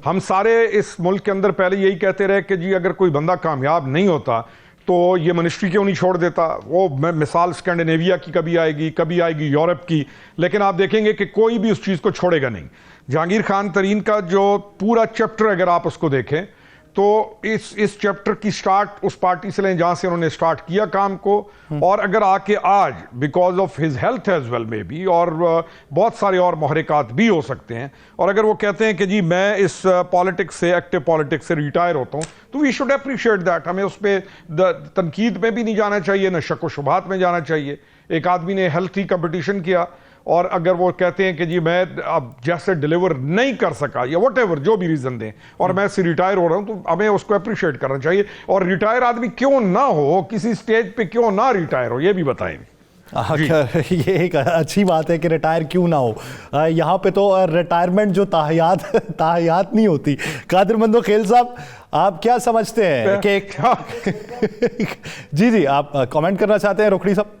C: हम सारे इस मुल्क के अंदर पहले यही कहते रहे कि जी अगर कोई बंदा कामयाब नहीं होता तो ये मिनिस्ट्री क्यों नहीं छोड़ देता। वो मिसाल स्कैंडिनेविया की कभी आएगी यूरोप की, लेकिन आप देखेंगे कि कोई भी उस चीज़ को छोड़ेगा नहीं। जहांगीर खान तरीन का जो पूरा चैप्टर अगर आप उसको देखें तो इस चैप्टर की स्टार्ट उस पार्टी से लें जहां से उन्होंने स्टार्ट किया काम को, और अगर आके आज because of his health as well maybe और बहुत सारे और मुहरिकात भी हो सकते हैं, और अगर वो कहते हैं कि जी मैं इस पॉलिटिक्स से एक्टिव पॉलिटिक्स से रिटायर होता हूं, तो वी शुड अप्रिशिएट दैट। हमें उस पर तनकीद में भी नहीं जाना चाहिए, न शक व शुबहात में जाना चाहिए। एक आदमी ने हेल्थी कंपटीशन किया اور اگر وہ کہتے ہیں کہ جی میں اب جیسے ڈیلیور نہیں کر سکا یا واٹ ایور جو بھی ریزن دیں اور میں سے ریٹائر ہو رہا ہوں، تو ہمیں اس کو اپریشیٹ کرنا چاہیے. اور ریٹائر آدمی کیوں نہ ہو، کسی سٹیج پہ کیوں نہ ریٹائر ہو، یہ بھی بتائیں.
A: یہ ایک اچھی بات ہے کہ ریٹائر کیوں نہ ہو. یہاں پہ تو ریٹائرمنٹ جو تاحیات نہیں ہوتی. قادر مندو خیل صاحب، آپ کیا سمجھتے ہیں کہ جی آپ کامنٹ کرنا چاہتے ہیں روکھڑی صاحب؟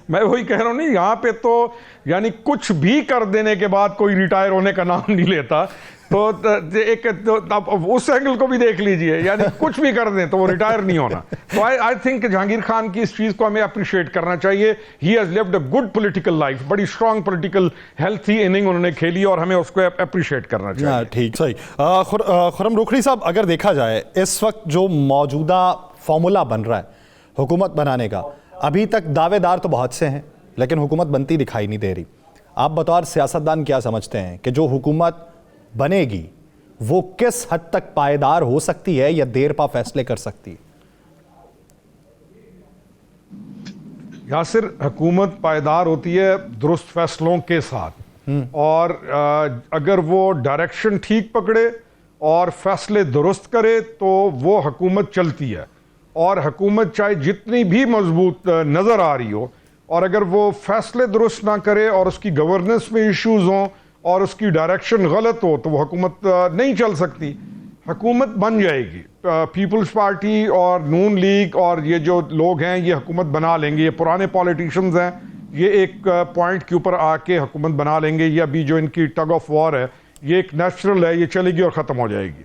C: میں وہی کہہ رہا ہوں، نہیں یہاں پہ تو یعنی کچھ بھی کر دینے کے بعد کوئی ریٹائر ہونے کا نام نہیں لیتا. تو ایک اس اینگل کو بھی دیکھ لیجئے، یعنی کچھ بھی کر دیں تو وہ ریٹائر نہیں ہونا. تو آئی تھنک کہ جہانگیر خان کی اس چیز کو ہمیں اپریشیٹ کرنا چاہیے. He has lived a good political life, بڑی اسٹرانگ پولیٹیکل ہیلتھی اننگ انہوں نے کھیلی اور ہمیں اس کو اپریشیٹ کرنا چاہیے.
A: ٹھیک، صحیح. خرم روکھڑی صاحب، اگر دیکھا جائے اس وقت جو موجودہ فارمولا بن رہا ہے حکومت بنانے کا، ابھی تک دعوے دار تو بہت سے ہیں لیکن حکومت بنتی دکھائی نہیں دے رہی. آپ بطور سیاستدان کیا سمجھتے ہیں کہ جو حکومت بنے گی وہ کس حد تک پائیدار ہو سکتی ہے یا دیر پا فیصلے کر سکتی ہے؟
C: یاسر، حکومت پائیدار ہوتی ہے درست فیصلوں کے ساتھ، اور اگر وہ ڈائریکشن ٹھیک پکڑے اور فیصلے درست کرے تو وہ حکومت چلتی ہے. اور حکومت چاہے جتنی بھی مضبوط نظر آ رہی ہو، اور اگر وہ فیصلے درست نہ کرے اور اس کی گورننس میں ایشوز ہوں اور اس کی ڈائریکشن غلط ہو تو وہ حکومت نہیں چل سکتی. حکومت بن جائے گی. پیپلز پارٹی اور نون لیگ اور یہ جو لوگ ہیں یہ حکومت بنا لیں گے. یہ پرانے پالیٹیشنز ہیں، یہ ایک پوائنٹ کے اوپر آ کے حکومت بنا لیں گے. یہ ابھی جو ان کی ٹگ آف وار ہے یہ ایک نیچرل ہے، یہ چلے گی اور ختم ہو جائے گی.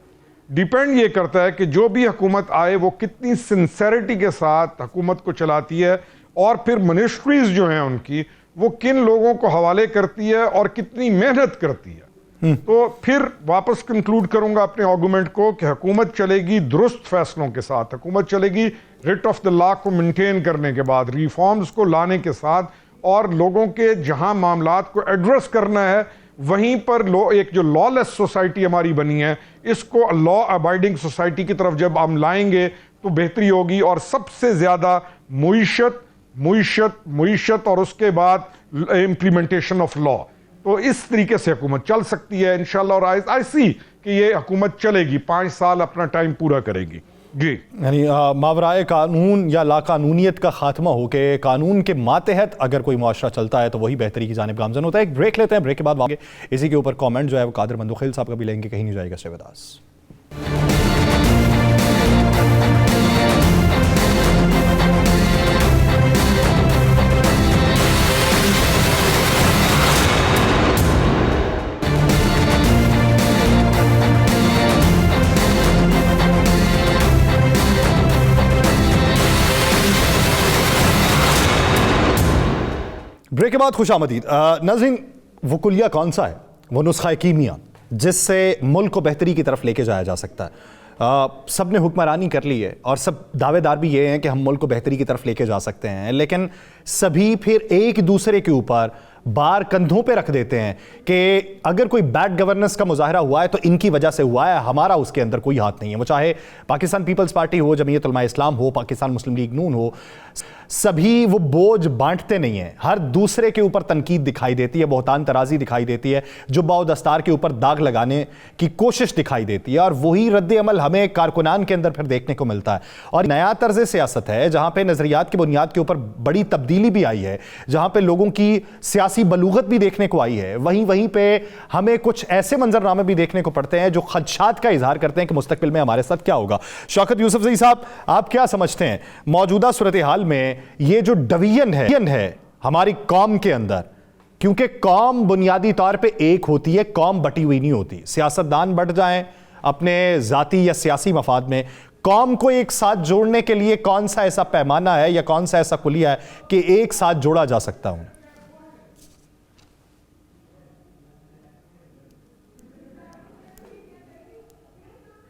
C: ڈیپینڈ یہ کرتا ہے کہ جو بھی حکومت آئے وہ کتنی سنسیریٹی کے ساتھ حکومت کو چلاتی ہے، اور پھر منسٹریز جو ہیں ان کی وہ کن لوگوں کو حوالے کرتی ہے اور کتنی محنت کرتی ہے. تو پھر واپس کنکلوڈ کروں گا اپنے آرگومنٹ کو کہ حکومت چلے گی درست فیصلوں کے ساتھ، حکومت چلے گی ریٹ آف دا لا کو مینٹین کرنے کے بعد، ریفارمز کو لانے کے ساتھ، اور لوگوں کے جہاں معاملات کو ایڈریس کرنا ہے وہیں پر ایک جو لا لیس سوسائٹی ہماری بنی ہے اس کو لا ابائڈنگ سوسائٹی کی طرف جب ہم لائیں گے تو بہتری ہوگی. اور سب سے زیادہ معیشت اور اس کے بعد امپلیمنٹیشن آف لا. تو اس طریقے سے حکومت چل سکتی ہے انشاءاللہ. اور آئی سی کہ یہ حکومت چلے گی، 5 سال اپنا ٹائم پورا کرے گی. جی،
A: یعنی ماورائے قانون یا لا قانونیت کا خاتمہ ہو کہ قانون کے ماتحت اگر کوئی معاشرہ چلتا ہے تو وہی بہتری کی جانب گامزن ہوتا ہے. ایک بریک لیتے ہیں، بریک کے بعد آگے اسی کے اوپر کامنٹ جو ہے وہ قادر مندو خیل صاحب کا بھی لیں گے. کہیں نہیں جائے گا. Stay with us. بریک کے بعد خوش آمدید. ناظرین، وہ کلیہ کون سا ہے، وہ نسخہ کیمیا جس سے ملک کو بہتری کی طرف لے کے جایا جا سکتا ہے؟ سب نے حکمرانی کر لی ہے اور سب دعوے دار بھی یہ ہیں کہ ہم ملک کو بہتری کی طرف لے کے جا سکتے ہیں، لیکن سبھی پھر ایک دوسرے کے اوپر بار کندھوں پہ رکھ دیتے ہیں کہ اگر کوئی بیڈ گورننس کا مظاہرہ ہوا ہے تو ان کی وجہ سے ہوا ہے، ہمارا اس کے اندر کوئی ہاتھ نہیں ہے. وہ چاہے پاکستان پیپلز پارٹی ہو، جمعیت علماء اسلام ہو، پاکستان مسلم لیگ نون ہو، سبھی وہ بوجھ بانٹتے نہیں ہیں. ہر دوسرے کے اوپر تنقید دکھائی دیتی ہے، بہتان ترازی دکھائی دیتی ہے، جو باو دستار کے اوپر داغ لگانے کی کوشش دکھائی دیتی ہے، اور وہی رد عمل ہمیں کارکنان کے اندر پھر دیکھنے کو ملتا ہے. اور نیا طرز سیاست ہے جہاں پہ نظریات کی بنیاد کے اوپر بڑی تبدیلی بھی آئی ہے، جہاں پہ لوگوں کی سیاسی بلوغت بھی دیکھنے کو آئی ہے. وہیں پہ ہمیں کچھ ایسے منظرنامے بھی دیکھنے کو پڑتے ہیں جو خدشات کا اظہار کرتے ہیں کہ مستقبل میں ہمارے ساتھ کیا ہوگا. شوکت یوسفزئی صاحب، آپ کیا سمجھتے ہیں موجودہ صورتحال میں یہ جو ڈویژن ہے ہماری قوم کے اندر، کیونکہ قوم بنیادی طور پہ ایک ہوتی ہے، قوم بٹی ہوئی نہیں ہوتی. سیاستدان بٹ جائیں اپنے ذاتی یا سیاسی مفاد میں، قوم کو ایک ساتھ جوڑنے کے لیے کون سا ایسا پیمانہ ہے یا کون سا ایسا کلیہ ہے کہ ایک ساتھ جوڑا جا سکتا ہوں؟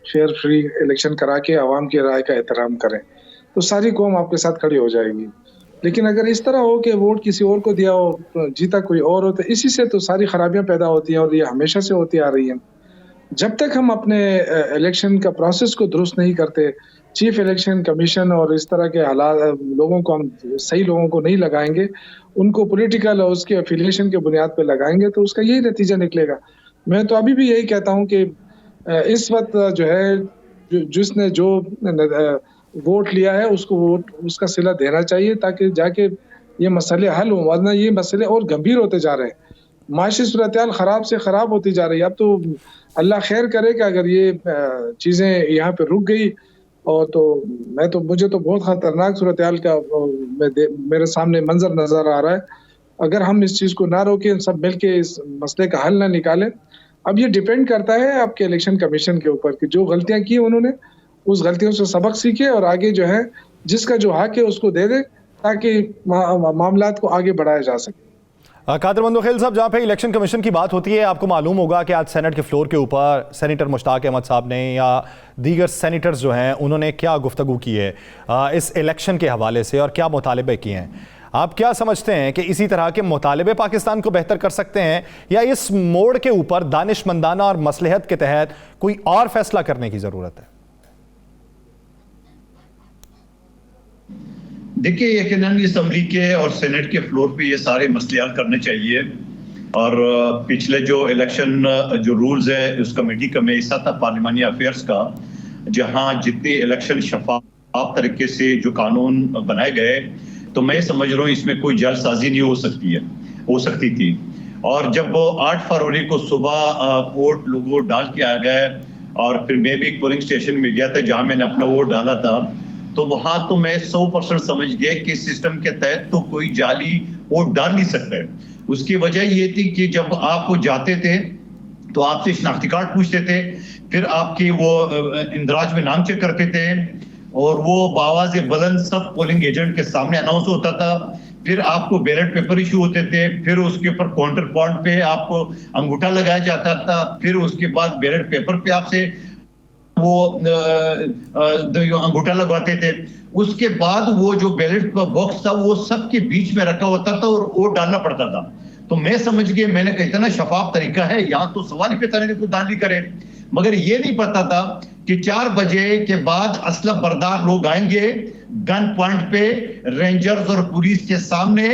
B: فیئر فری الیکشن کرا کے عوام کی رائے کا احترام کریں تو ساری قوم آپ کے ساتھ کھڑی ہو جائے گی. لیکن اگر اس طرح ہو کہ ووٹ کسی اور کو دیا ہو، جیتا کوئی اور ہو، تو اسی سے تو ساری خرابیاں پیدا ہوتی ہیں، اور یہ ہمیشہ سے ہوتی آ رہی ہیں. جب تک ہم اپنے الیکشن کا پروسیس کو درست نہیں کرتے، चीफ इलेक्शन कमीशन और इस तरह के हालात लोगों को हम सही लोगों को नहीं लगाएंगे, उनको पॉलिटिकल और उसके एफिलिएशन के बुनियाद पर लगाएंगे तो उसका यही नतीजा निकलेगा। मैं तो अभी भी यही कहता हूं कि इस वक्त जो है जिसने जो वोट लिया है उसको वोट उसका सिला देना चाहिए ताकि जाके ये मसले हल हो, वरना ये मसले और गंभीर होते जा रहे हैं। माशी सूरत-ए-हाल खराब से खराब होती जा रही है। अब तो अल्लाह खैर करे कि अगर ये चीजें यहाँ पे रुक गई और तो मुझे तो बहुत खतरनाक सूरत-ए-हाल का मेरे सामने मंजर नजर आ रहा है। अगर हम इस चीज को ना रोकें, सब मिलके इस मसले का हल ना निकालें। अब ये डिपेंड करता है आपके इलेक्शन कमीशन के ऊपर कि जो गलतियां की उन्होंने उस गलतियों से सबक सीखे और आगे जो है जिसका जो हक है उसको दे दे ताकि मामलात को आगे बढ़ाया जा सके।
A: कादर मंदोखेल साहब, जहाँ पे इलेक्शन कमीशन की बात होती है, आपको मालूम होगा कि आज सेनेट के फ्लोर के ऊपर सेनेटर मुश्ताक अहमद साहब ने या दीगर सेनेटर्स जो हैं उन्होंने क्या गुफ्तगू की है इस इलेक्शन के हवाले से और क्या मुतालबे किए हैं। आप क्या समझते हैं कि इसी तरह के मुतालबे पाकिस्तान को बेहतर कर सकते हैं या इस मोड़ के ऊपर दानिशमंदाना और मसलहत के तहत कोई और फैसला करने की ज़रूरत है?
E: देखिए, यकीनन असम्बली के और सेनेट के फ्लोर पे ये सारे मसले हल करने चाहिए और पिछले जो इलेक्शन जो रूल्स है उस कमेटी का मैं हिस्सा था पार्लिमानी अफेयर्स का, जहां जितने इलेक्शन शफाफ तरीके से जो कानून बनाए गए, तो मैं समझ रहा हूँ इसमें कोई जालसाजी नहीं हो सकती थी। और जब 8 फरवरी को सुबह वोट लोगों डाल के आ गए और फिर मैं भी एक पोलिंग स्टेशन में गया था जहां मैंने अपना वोट डाला था, तो वहां तो मैं 100% समझ गया कि सिस्टम के तहत तो कोई जाली वोट डाल नहीं सकता है। उसकी वजह ये थी कि जब आप जाते थे तो आपसे शनाख्ती कार्ड पूछते थे, फिर आपके वो इंदराज में नाम चेक करते थे और वो बावाज़ बुलंद सब पोलिंग एजेंट के सामने अनाउंस होता था। फिर आपको बैलेट पेपर इशू होते थे, फिर उसके ऊपर काउंटर पॉइंट पे आपको अंगूठा लगाया जाता था, फिर उसके बाद बैलेट पेपर पे आपसे वो अंगूठा लगवाते थे। उसके बाद वो जो बैलेट बॉक्स था वो सबके बीच में रखा होता था और वोट डालना पड़ता था। तो मैं समझ गया, मैंने कहा इतना शफाफ तरीका है, यहाँ तो सवाल ही पे था कोई दान नहीं करे। मगर ये नहीं पता था कि 4 बजे के बाद असला बरदार लोग आएंगे गन पॉइंट पे, रेंजर्स और पुलिस के सामने,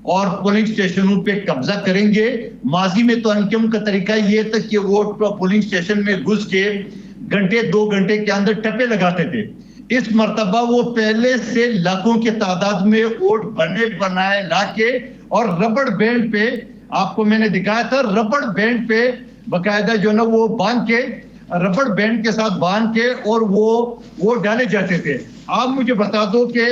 E: और पोलिंग स्टेशनों पे कब्जा करेंगे। माजी में तो अंकम का तरीका ये था कि वोट पोलिंग स्टेशन में घुस के घंटे 2 घंटे के अंदर टप्पे लगाते थे। इस मर्तबा वो पहले से लाखों के तादाद में वोट बनाए लाके और रबड़ बैंड पे, आपको मैंने दिखाया था, रबड़ बैंड पे बकायदा जो ना वो बांध के, रबड़ बैंड के साथ बांध के और वो डाले जाते थे। आप मुझे बता दो कि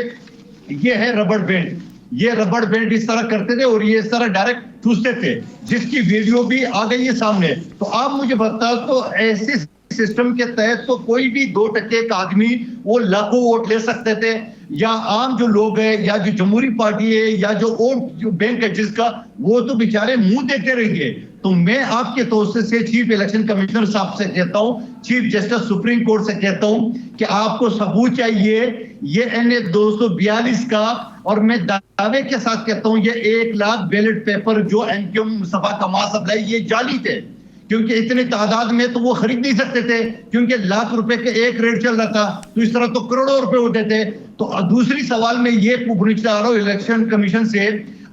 E: ये है रबड़ बैंड, ये रबड़ बैंड इस तरह करते थे और ये इस तरह डायरेक्ट ठूसते थे, जिसकी वीडियो भी आ गई है सामने। तो आप मुझे बता दो, ऐसे सिस्टम के तहत तो कोई भी 2% का आदमी वो लाखों वोट ले सकते थे, या आम जो लोग हैं या जो जमहूरी पार्टी है या जो वोट जो बैंक है जिसका, वो तो बेचारे मुंह देखते रहेंगे। तो मैं आपके तौर से चीफ इलेक्शन कमिश्नर साहब से कहता हूं, चीफ जस्टिस सुप्रीम कोर्ट से कहता हूं कि आपको सबूत चाहिए ये NA 242 का, और मैं दावे के साथ कहता हूं ये 1 लाख बैलेट पेपर जो एनक्यूएम मुस्तफा कमाल साहब लाए ये जाली थे, क्योंकि इतने तादाद में तो वो खरीद नहीं सकते थे, क्योंकि लाख रुपए का एक रेट चल रहा था, तो इस तरह तो करोड़ों रुपए होते थे। तो दूसरी सवाल में ये पूछना चाह रहा हूं इलेक्शन कमीशन से,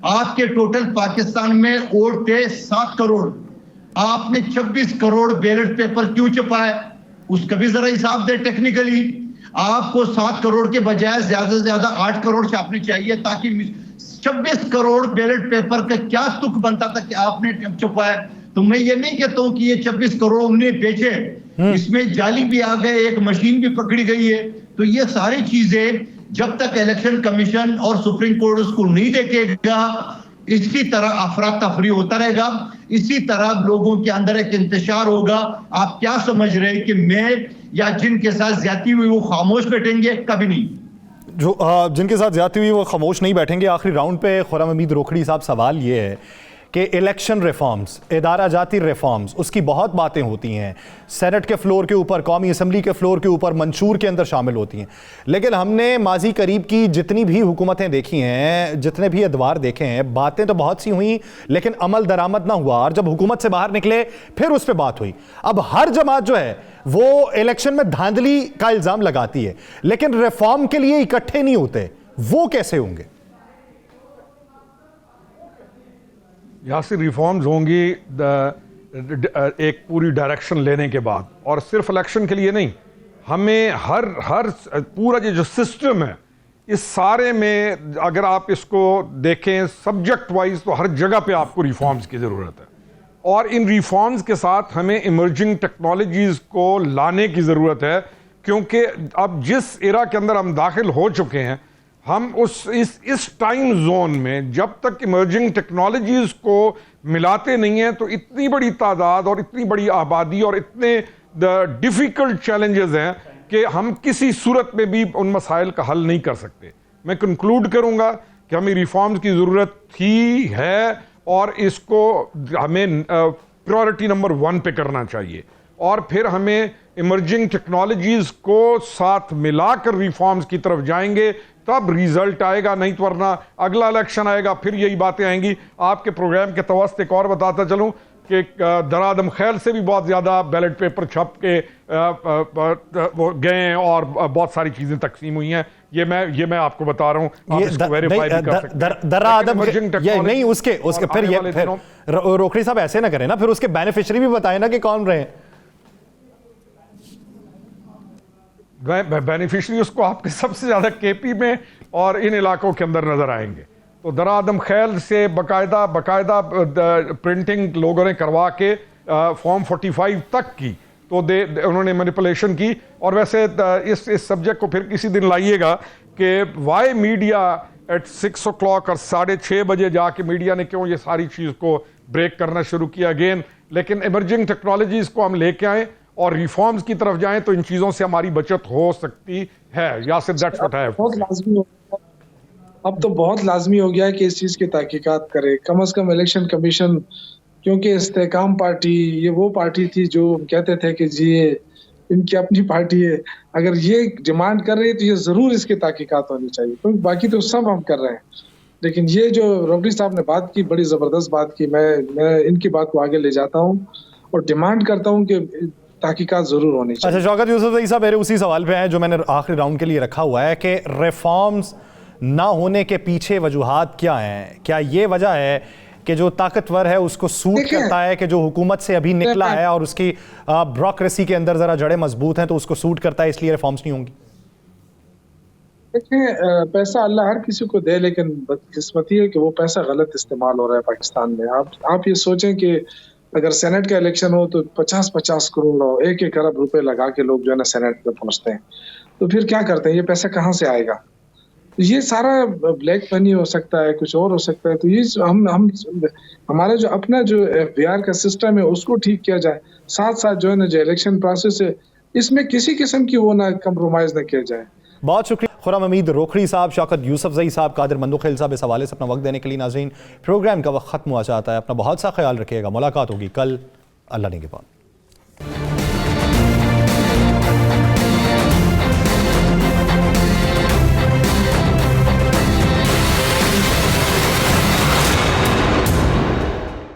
E: आपके टोटल पाकिस्तान में वोट थे 7 करोड़, आपने 26 करोड़ बैलेट पेपर क्यों छपाए? उसका भी जरा हिसाब दे टेक्निकली। आपको 7 करोड़ के बजाय ज्यादा से ज्यादा 8 करोड़ छापनी चाहिए, ताकि 26 करोड़ बैलेट पेपर का क्या तुक बनता था कि आपने छपाया। तो मैं ये नहीं कहता हूं कि ये 26 करोड़ उन्होंने बेचे, इसमें जाली भी आ गए, एक मशीन भी पकड़ी गई है। तो ये सारी चीजें जब तक इलेक्शन कमीशन और सुप्रीम कोर्ट उसको नहीं देखेगा, इसी तरह अफरा तफरी होता रहेगा, इसी तरह लोगों के अंदर एक इंतशार होगा। आप क्या समझ रहे हैं कि मैं या जिनके साथ ज्यादती हुई वो खामोश बैठेंगे? कभी नहीं। जो
A: जिनके साथ ज्यादती हुई वो खामोश नहीं बैठेंगे। आखिरी राउंड पे खुर्रम हमीद रोखड़ी साहब, सवाल ये है کہ الیکشن ریفارمز، ادارہ جاتی ریفارمز، اس کی بہت باتیں ہوتی ہیں، سینٹ کے فلور کے اوپر، قومی اسمبلی کے فلور کے اوپر، منشور کے اندر شامل ہوتی ہیں، لیکن ہم نے ماضی قریب کی جتنی بھی حکومتیں دیکھی ہیں، جتنے بھی ادوار دیکھے ہیں، باتیں تو بہت سی ہوئیں لیکن عمل درآمد نہ ہوا، اور جب حکومت سے باہر نکلے پھر اس پہ بات ہوئی۔ اب ہر جماعت جو ہے وہ الیکشن میں دھاندلی کا الزام لگاتی ہے، لیکن ریفارم کے لیے اکٹھے نہیں ہوتے، وہ کیسے ہوں گے؟
C: یاسر، ریفارمز ہوں گی ایک پوری ڈائریکشن لینے کے بعد، اور صرف الیکشن کے لیے نہیں، ہمیں ہر پورا جو سسٹم ہے اس سارے میں اگر آپ اس کو دیکھیں سبجیکٹ وائز تو ہر جگہ پہ آپ کو ریفارمز کی ضرورت ہے، اور ان ریفارمز کے ساتھ ہمیں ایمرجنگ ٹیکنالوجیز کو لانے کی ضرورت ہے، کیونکہ اب جس ایرا کے اندر ہم داخل ہو چکے ہیں، ہم اس ٹائم زون میں جب تک ایمرجنگ ٹیکنالوجیز کو ملاتے نہیں ہیں تو اتنی بڑی تعداد اور اتنی بڑی آبادی اور اتنے ڈیفیکلٹ چیلنجز ہیں کہ ہم کسی صورت میں بھی ان مسائل کا حل نہیں کر سکتے۔ میں کنکلوڈ کروں گا کہ ہمیں ریفارمز کی ضرورت تھی، ہے، اور اس کو ہمیں پریورٹی نمبر 1 پہ کرنا چاہیے، اور پھر ہمیں ایمرجنگ ٹیکنالوجیز کو ساتھ ملا کر ریفارمز کی طرف جائیں گے، تب ریزلٹ آئے گا، نہیں تو ورنہ اگلا الیکشن آئے گا پھر یہی باتیں آئیں گی۔ آپ کے پروگرام کے توسط ایک اور بتاتا چلوں کہ درادم خیل سے بھی بہت زیادہ بیلٹ پیپر چھپ کے گئے ہیں اور بہت ساری چیزیں تقسیم ہوئی ہیں، یہ میں آپ کو بتا رہا ہوں، آپ اس کو ویریفائی بھی کر سکتے ہیں۔
A: درادم نہیں، اس کے پھر روکھڑی صاحب ایسے نہ کریں نا، پھر اس کے بینیفیشری بھی بتائیں نا کہ کون رہے ہیں۔
C: بینیفیشری اس کو آپ کے سب سے زیادہ کے پی میں اور ان علاقوں کے اندر نظر آئیں گے۔ تو درادم خیل سے باقاعدہ پرنٹنگ لوگوں نے کروا کے فارم 45 تک کی، تو انہوں نے مینیپولیشن کی۔ اور ویسے اس سبجیکٹ کو پھر کسی دن لائیے گا کہ وائی میڈیا ایٹ 6 o'clock اور 6:30 بجے جا کے میڈیا نے کیوں یہ ساری چیز کو بریک کرنا شروع کیا اگین۔ لیکن ایمرجنگ ٹیکنالوجیز کو ہم لے کے آئیں اور ریفارمز کی طرف جائیں تو ان چیزوں سے ہماری بچت ہو سکتی ہے۔ Yasir, that's what I have to say.
B: اب تو بہت لازمی ہو گیا ہے کہ اس چیز کی تحقیقات کرے، کم از کم الیکشن کمیشن، کیونکہ استحکام پارٹی یہ وہ پارٹی تھی جو کہتے تھے کہ جی ان کی اپنی پارٹی ہے، اگر یہ ڈیمانڈ کر رہی ہے تو یہ ضرور اس کی تحقیقات ہونی چاہیے، کیونکہ باقی تو سب ہم کر رہے ہیں۔ لیکن یہ جو روکڑی صاحب نے بات کی، بڑی زبردست بات کی، میں ان کی بات کو آگے لے جاتا ہوں اور ڈیمانڈ کرتا ہوں کہ تحقیقات ضرور ہونی چاہیے۔
A: اچھا شوکت یوسف زئی صاحب، میرے اسی سوال پہ ہیں جو میں نے آخری راؤنڈ کے لیے رکھا ہوا ہے کہ ریفارمز نہ ہونے کے پیچھے وجوہات کیا ہیں؟ کیا یہ وجہ ہے کہ جو طاقتور ہے اس کو سوٹ کرتا ہے کہ جو حکومت سے ابھی نکلا ہے اور اس کی بیوروکریسی کے اندر ذرا جڑیں مضبوط ہیں تو اس کو سوٹ کرتا ہے، اس لیے ریفارمز نہیں ہوں گی؟
B: دیکھیں، پیسہ اللہ ہر کسی کو دے، لیکن بدقسمتی ہے کہ وہ پیسہ غلط استعمال ہو رہا ہے پاکستان میں۔ آپ یہ سوچیں کہ اگر سینٹ کا الیکشن ہو تو 50 کروڑ ہو، 1 ارب روپے لگا کے لوگ جو ہے نا سینٹ میں پہنچتے ہیں، تو پھر کیا کرتے ہیں؟ یہ پیسہ کہاں سے آئے گا؟ یہ سارا بلیک منی ہو سکتا ہے، کچھ اور ہو سکتا ہے۔ تو یہ ہمارا جو اپنا جو FBR کا سسٹم ہے اس کو ٹھیک کیا جائے، ساتھ ساتھ جو ہے نا جو الیکشن پروسیس ہے اس میں کسی قسم کی وہ نہ کمپرومائز نہ کیا جائے۔
A: بہت شکریہ خرم حمید روکھڑی صاحب، شوکت یوسف زئی صاحب، قادر مندوخیل صاحب، اس حوالے سے اپنا وقت دینے کے لیے۔ ناظرین، پروگرام کا وقت ختم ہوا چاہتا ہے، اپنا بہت سا خیال رکھیے گا، ملاقات ہوگی کل، اللہ نگہبان۔